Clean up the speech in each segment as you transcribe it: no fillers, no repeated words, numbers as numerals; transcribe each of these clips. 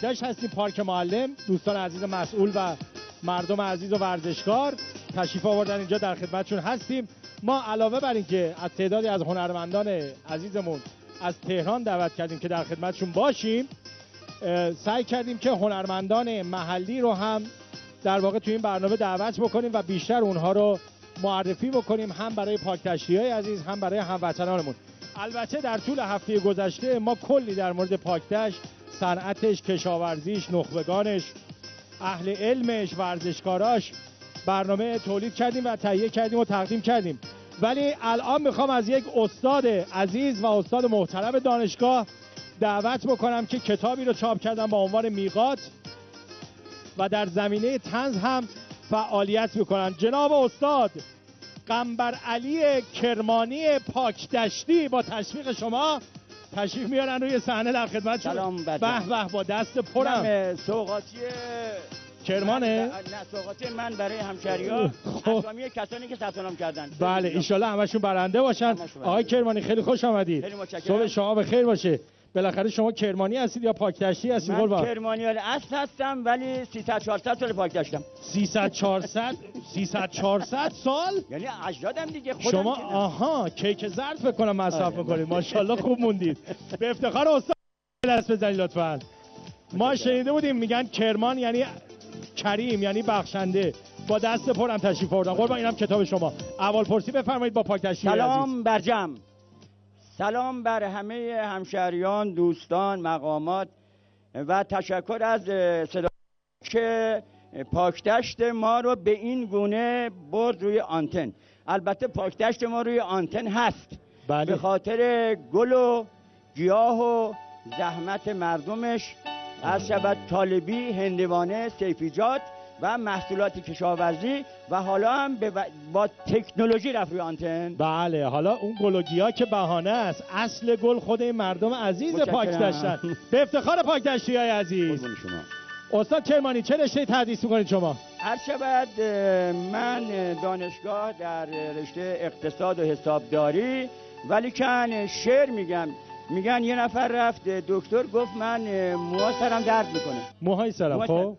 داشت هستیم پارک معلم. دوستان عزیز مسئول و مردم عزیز و ورزشکار تشریف آوردن اینجا، در خدمتشون هستیم. ما علاوه بر این که از تعدادی از هنرمندان عزیزمون از تهران دعوت کردیم که در خدمتشون باشیم، سعی کردیم که هنرمندان محلی رو هم در واقع توی این برنامه دعوت بکنیم و بیشتر اونها رو معرفی بکنیم، هم برای پارک تشریح‌های عزیز هم برای هموطنانمون. البته در طول هفته گذشته ما کلی در مورد پاکدشت، صنعتش، کشاورزیش، نخبگانش، اهل علمش، ورزشکاراش برنامه تولید کردیم و تهیه کردیم و تقدیم کردیم. ولی الان میخوام از یک استاد عزیز و استاد محترم دانشگاه دعوت بکنم که کتابی رو چاپ کردن با عنوان میقات و در زمینه طنز هم فعالیت میکنن. جناب استاد قنبر علی کرمانی پاکدشتی با تشویق شما تشریف میارن روی صحنه در خدمتشون. سلام به به، با دست پرم. سوغاتی کرمانه؟ نه سوغاتی من برای همشهری‌ها، اسامی کسانی که ثبت نام کردن. بله ایشالله همشون برنده باشن. آقای کرمانی خیلی خوش آمدید. خیلی متشکرم. صبح شما بخیر باشه. بالاخره شما کرمانی هستید یا پاکدشتی هستید؟ من کرمانی اصل هستم ولی 300 400 سال پاکدشتم. 300 400 سال؟ یعنی اجدادم دیگه. خودم شما آها کیک زرد بکنم مصرف میکنید. ماشاءالله خوب موندید. به افتخار استاد دست بزنید لطفاً. ما شنیده بودیم میگن کرمان یعنی کریم، یعنی بخشنده. با دست پرم تشریف آوردن. قربان اینم کتاب شما. اول پرسی بفرمایید با پاکدشتی عزیز. سلام بر جمع. سلام بر همه همشهریان، دوستان، مقامات و تشکر از صدا که پاکدشت ما رو به این گونه برد روی آنتن. البته پاکدشت ما روی آنتن هست. بله. به خاطر گل و گیاه و زحمت مردمش، از شبت طالبی، هندوانه، سیفیجات و محصولات کشاورزی و حالا هم با تکنولوژی رفت روی آنتن. بله حالا اون گلوگیا که بهانه است، اصل گل خود این مردم عزیز پاکدشتن. به افتخار پاکدشتی‌های عزیز. شما استاد کرمانی چه رشته تدریس می‌کنید شما؟ هر شبت من دانشگاه در رشته اقتصاد و حسابداری، ولی کن شعر میگن یه نفر رفت دکتر گفت من موها سرم درد میکنه. موهای سرم خب؟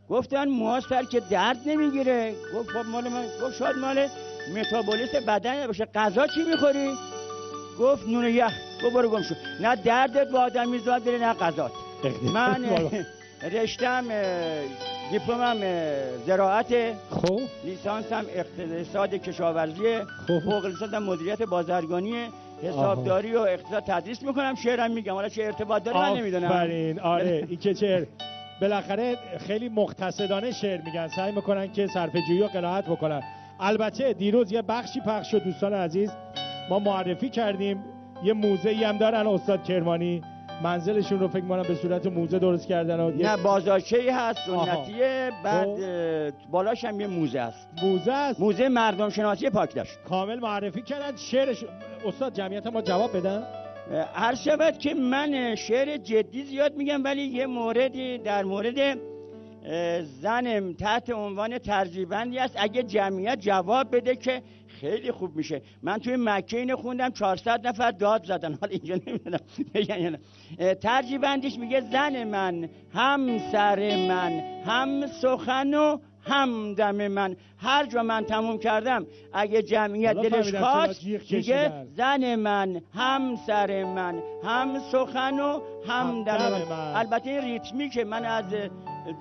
گفتن موها سر که درد نمیگیره. گفت خب مال من. گفت شاید مال متابولیسم بدن باشه. غذا چی میخوری؟ گفت نون یخ. گفت برو گم شو. نه دردت با آدمی زاد بره نه غذات. من رشتم دیپلمم زراعت، خب لیسانسم اقتصاد کشاورزی، فوق لیسانسم مدیریت بازرگانی، حسابداری و اقتصاد تدریس میکنم. شعرم میگم. حالا چه ارتباط داره من نمیدونم. آفرین. آره این که چه بالاخره خیلی مقتصدانه شعر میگن، سعی میکنن که صرفه‌جویی و قرائت بکنن. البته دیروز یه بخشی پخش شد دوستان عزیز، ما معرفی کردیم یه موزه‌ای هم دارن استاد کرمانی، منزلشون رو فکر می‌کنم به صورت موزه درست کردن و نه بازارچه‌ای هست سنتیه، بعد بالاش هم یه موزه است. موزه است. موزه مردم شناسی پاکدشت. کامل معرفی کردن. شعرش استاد جمعیت ما جواب بدن. هر شبت که من شعر جدی زیاد میگم، ولی یه موردی در مورد زنم تحت عنوان ترجیبندی است. اگه جمعیت جواب بده که خیلی خوب میشه. من توی مکه اینو خوندم 400 نفر داد زدن. حالا اینجا نمیدونم بگن یا نه. ترجیبندیش میگه زن من، همسر من، هم سخن و همدم من. هر جا من تموم کردم اگه جمعیت دلش خواست میگه زن من، همسر من، هم سخن و همدم من. البته این ریتمی که من از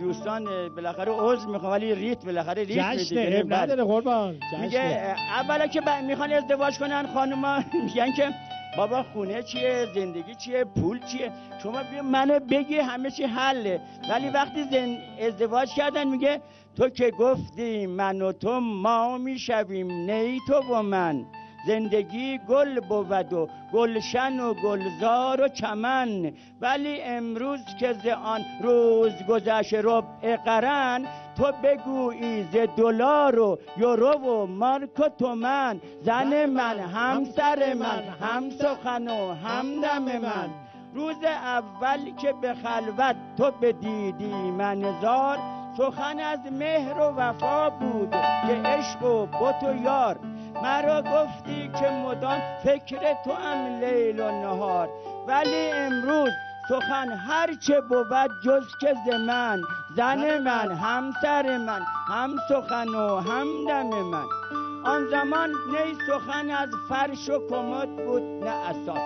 دوستان بالاخره عذر میخوام، ولی بالاخره ریتم دیگه نداره قربان. میگه اولا که میخوان ازدواج کنن خانوما میگن که بابا خونه چیه، زندگی چیه، پول چیه، شما بیا منو بگی همه چی حله. ولی وقتی ازدواج کردن میگه تو که گفتی من و تو ما میشویم، نی تو و من، زندگی گل بود و گلشن و گلزار و چمن. ولی امروز که ز آن روز گذشت ربع قرن، تو بگویی ز دلار و یورو و مارک و تومن. زن من، همسر من، هم سخن و همدم من. روز اول که به خلوت تو بدیدی من زار، سخن از مهر و وفا بود که عشق و بت و یار. مرا گفتی که مدام فکر تو ام لیل و نهار، ولی امروز سخن هر چه بود جز که ز من، زن من همسر من، هم سخن و هم دم من. آن زمان نی سخن از فرش و کمد بود نه اساس،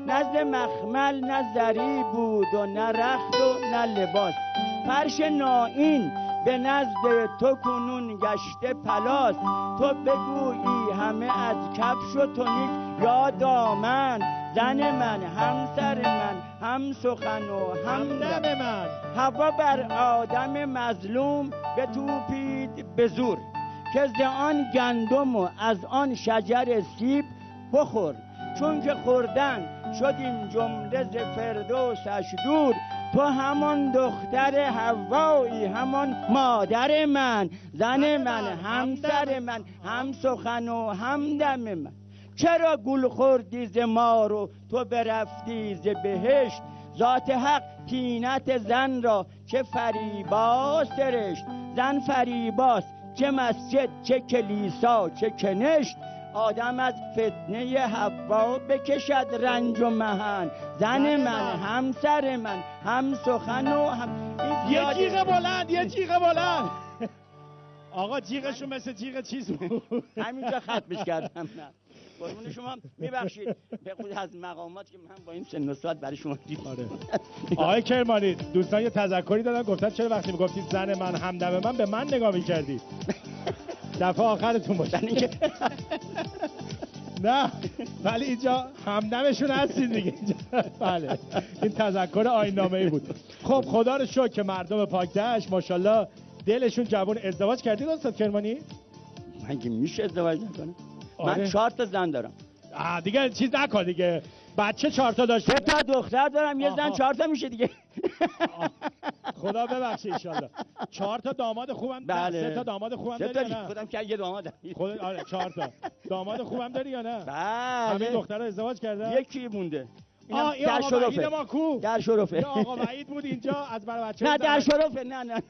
نزد مخمل نه زری بود و نه رخت و نه لباس. فرش نائین به نزد تو کنون گشته پلاس، تو بگویی همه از کفش و تنیک یا دامن، زن من همسر من، هم سخن و هم دم من. هوا بر آدم مظلوم به توپید به زور، که ز آن گندم و از آن شجر سیب بخور. چون که خوردن شدیم جمله ز فردوسش دور، تو همان دختر حوایی همان مادر من، زن من همسر من، هم سخن و هم دم من. چرا گل خوردی ز ما رو تو برفتی ز بهشت، ذات حق طینت زن را چه فریبا سرشت. زن فریباست چه مسجد چه کلیسا چه کنشت، آدم از فتنه حوا بکشد رنج و محن، زن من همسر من، هم سخن و هم. یه جیغ بلند، یه جیغ بلند. آقا جیغشون مثل جیغ چیز بود. همینجا ختمش کردم. نه قربون شما، میبخشید به خود از مقامات که من با این سن و سال برای شما دیدم. آره. آقای کرمانی دوستان یه تذکری دادن، گفتن چرا وقتی میگفتید زن من همدم من به من نگاه میکردید؟ دفعه آخرتون باشه. نه ولی اینجا همدمشون هستید دیگه اینجا. بله این تذکر آیین‌نامه‌ای بود. خب خدا رو شکر که مردم پاکدشت ماشاءالله دلشون جوان. ازدواج کردید استاد کرمانی؟ من که میشه ازدواج نکنم؟ آره. من 4 تا زن دارم. دیگه چیز نکن دیگه. بچه 4 تا داشت. 3 تا دختر دارم، یه زن 4 تا میشه دیگه. خدا ببخشه ان شاء الله. 4 تا داماد خوبم. بله. 3 تا داماد خوبم داری یا نه؟ خودم که یه دامادم. خود آره 4 تا. داماد خوبم داری یا نه؟ بله. همین دخترها ازدواج کردن؟ یکی مونده. این در شرفه. ما کو؟ در شرفه. یا آقا وحید بود اینجا از برای بچه‌ها. نه در شرفه. نه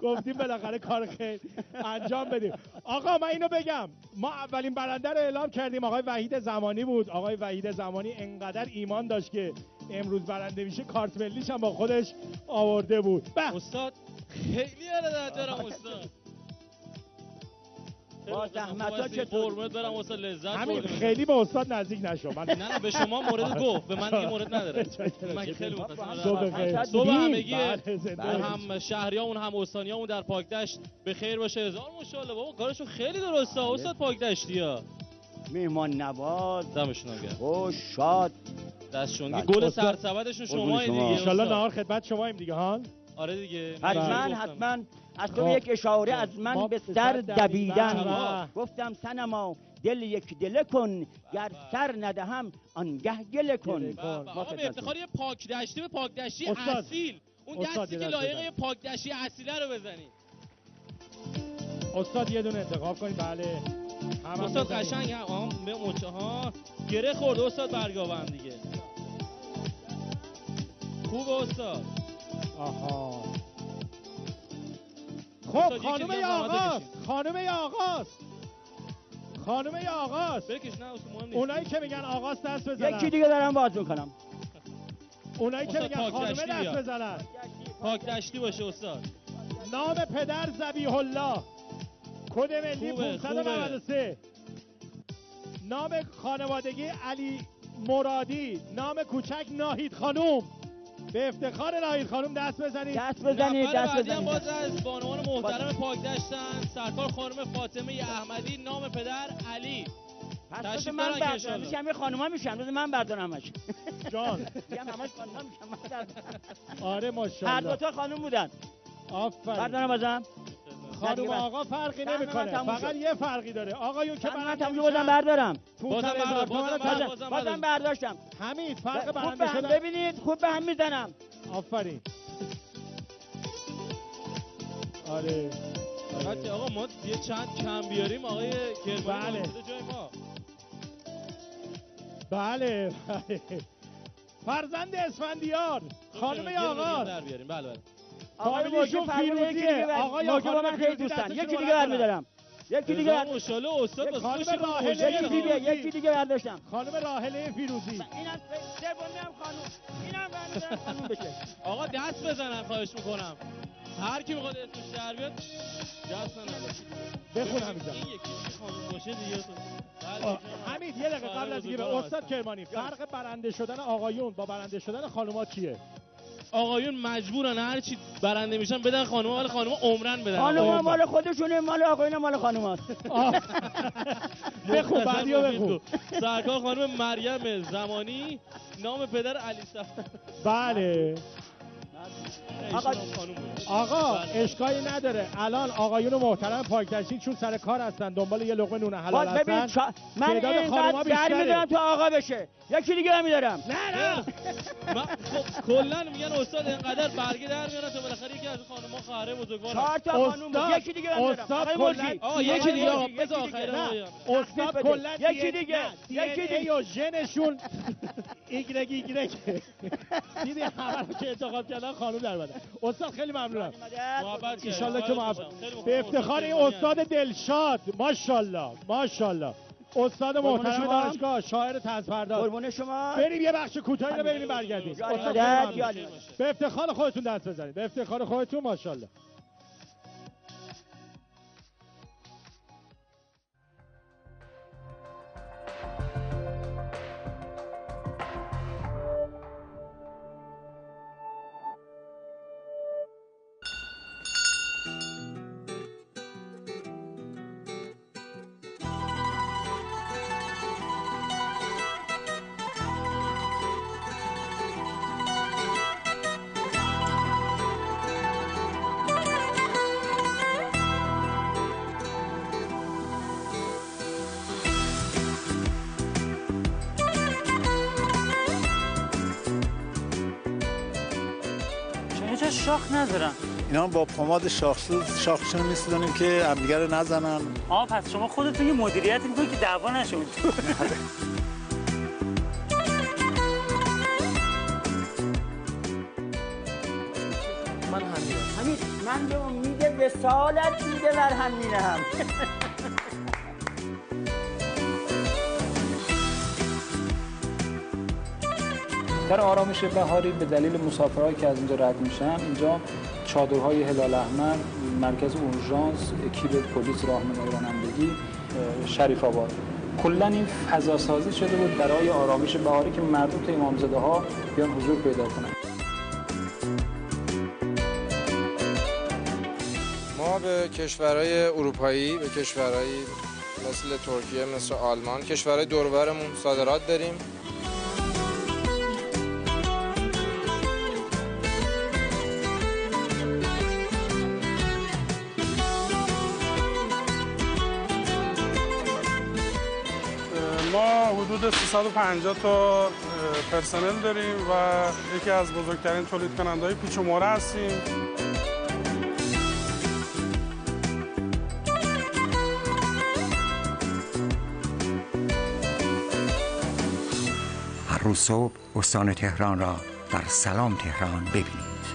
گفتیم بالاخره کار خیر انجام بدیم. آقا من اینو بگم، ما اولین برنده رو اعلام کردیم، آقای وحید زمانی بود. آقای وحید زمانی انقدر ایمان داشت که امروز برنده میشه، کارت ملیش هم با خودش آورده بود. استاد خیلی ارادت دارم استاد. با زحمت‌ها چطور قربونت برم استاد، لذت همین بردیم. خیلی به استاد نزدیک نشو. من نه به شما مورد گفت، به من دیگه مورد نداره. من خیلی متاسفم. صبح همگی هم شهریامون هم استانیامون در پاکدشت به خیر باشه. هزار ماشاءالله بابا کارشون خیلی درسته استاد پاکدشتیا. میهمان نواز، دمشون گرم. خوش شاد، دستشونگی گل سرسبدشون شما دیگه. ان شاء الله نهار خدمت شماییم دیگه ها. آره دیگه. حتما از تو یک اشاره از من به سر دویدن. گفتم صنما دل یک دله کن، گر سر ندهم آنگه گله کن. آقا به افتخار یه پاکدشتی به پاکدشتی اصیل، اون دستی که لایق یه پاکدشتی اصیله رو بزنی. استاد یه دونه انتخاب کنید. بله استاد قشنگ هم به مچه ها گره خورده استاد برگاوم دیگه. خوب استاد. آها خب خانم یا آقاست، خانم یا آقاست، خانم یا آقاست. بکش نه مهم نیست. اونایی که میگن آقاست دست بزنن. یکی دیگه دارم باز میکنم. اونایی که میگن خانم دست بزنن. پاکدشتی باشه استاد. نام پدر ذبیح الله، کد ملی 593. نام خانوادگی علی مرادی، نام کوچک ناهید خانوم. به افتخار ناهید خانوم دست بزنید. دست بزنید. باز از بانوان محترم پاکدشتن سرکار خانم فاطمه احمدی، نام پدر علی. پس من بردارم میشم، همه خانوما میشم، روز من بردارم همش. جان میگم همش خانوما میشم. آره ماشاءالله. هر دو تا خانوم بودن. آفرین. بردارم بازم. خانوم آقا فرقی نمیکنه، فقط یه فرقی داره. آقایون که برنده میشن بازم بردارم. بازم برداشتم. حمید فرق برنده شدن. ببینید خوب به هم میزنم. آفرین. آره آقا ما یه چند کم بیاریم آقای کرمانی. بله جای ما. بله فرزند اسفندیار خانم آقا در بیاریم. بله آقای موجود فیروزیه. آقای موجود با من خیلی دوستن. یکی دیگه برمیدارم. یکی دیگه ماشاءالله استاد یکی دیگه برداشتم. خانم راحله فیروزی. اینم سومی هم خانم. اینم برداشتم خانم بشه. آقا دست بزنن خواهش میکنم. هر کی میخواد اسمش در بیاد دست بزنه. بخون همیزا. این یکی خانم باشه دیگه. حمید یه دقیقه قبل از دیگه استاد کرمانی فرق برنده شدن آقایون با برنده شدن خانوما چیه؟ آقایون مجبورن هر چی برنده میشن بدن خانوما، ولی خانوما عمرن بدن. خانوما مال خودشونه، مال آقایون مال خانوماست. بخون بعدیو بخون. سرکار خانم مریم زمانی، نام پدر علی صفر. بله. آقا اشکالی نداره. الان آقایون محترم پاکدشتی چون سر کار هستن دنبال یه لقمه نون حلال هستن. من اینقدر در میدارم تا آقا بشه. یکی دیگه هم میدارم. نه خب کلا میگن استاد اینقدر برگه در میارن تا بالاخره یکی از خانم‌ها خواهر بزرگوار 4 تا خانم یکی دیگه هم میدارم. استاد کلا یکی دیگه بذار آخر استاد کلا یکی دیگه یا ژنشون ایگرگ دیدی همه رو که انتخاب کردن خانم در اومدن. استاد خیلی ممنونم. محبت ان شاءالله که موفق. به افتخار این استاد دلشاد ماشاءالله استاد محترم دانشگاه شاعر طنزپرداز. قربون شما. بریم یه بخش کوتاهی رو ببینیم برگردیم. به افتخار خودتون دست بزنید. به افتخار خودتون ماشاءالله. شاخ ندارن. اینا با پماد شاخسوز شاخشون میسودونیم که همدیگه رو نزنن. پس شما خودتون یه مدیریت میکنید که دعوا نشه. من حمید من به امید وصالت دیده بر هم می‌نهم. در آرامش بهاری به دلیل مسافرهایی که از اینجا رد میشن، اینجا چادرهای هلال احمر، مرکز اورژانس، اکیپ پلیس راهنمایی رانندگی، شریف آباد، کلا این فضا سازی شده بود برای آرامش بهاری که مردم تا امامزاده ها بیان حضور پیدا کنند. ما به کشورهای اروپایی، به کشورهای مثل ترکیه، مثل آلمان، کشورهای دور و برمون صادرات داریم. ما حدود 350 تا پرسنل داریم و یکی از بزرگترین تولید کننده‌های پیچ و مهره هستیم. هر روز صبح استان تهران را در سلام تهران ببینید.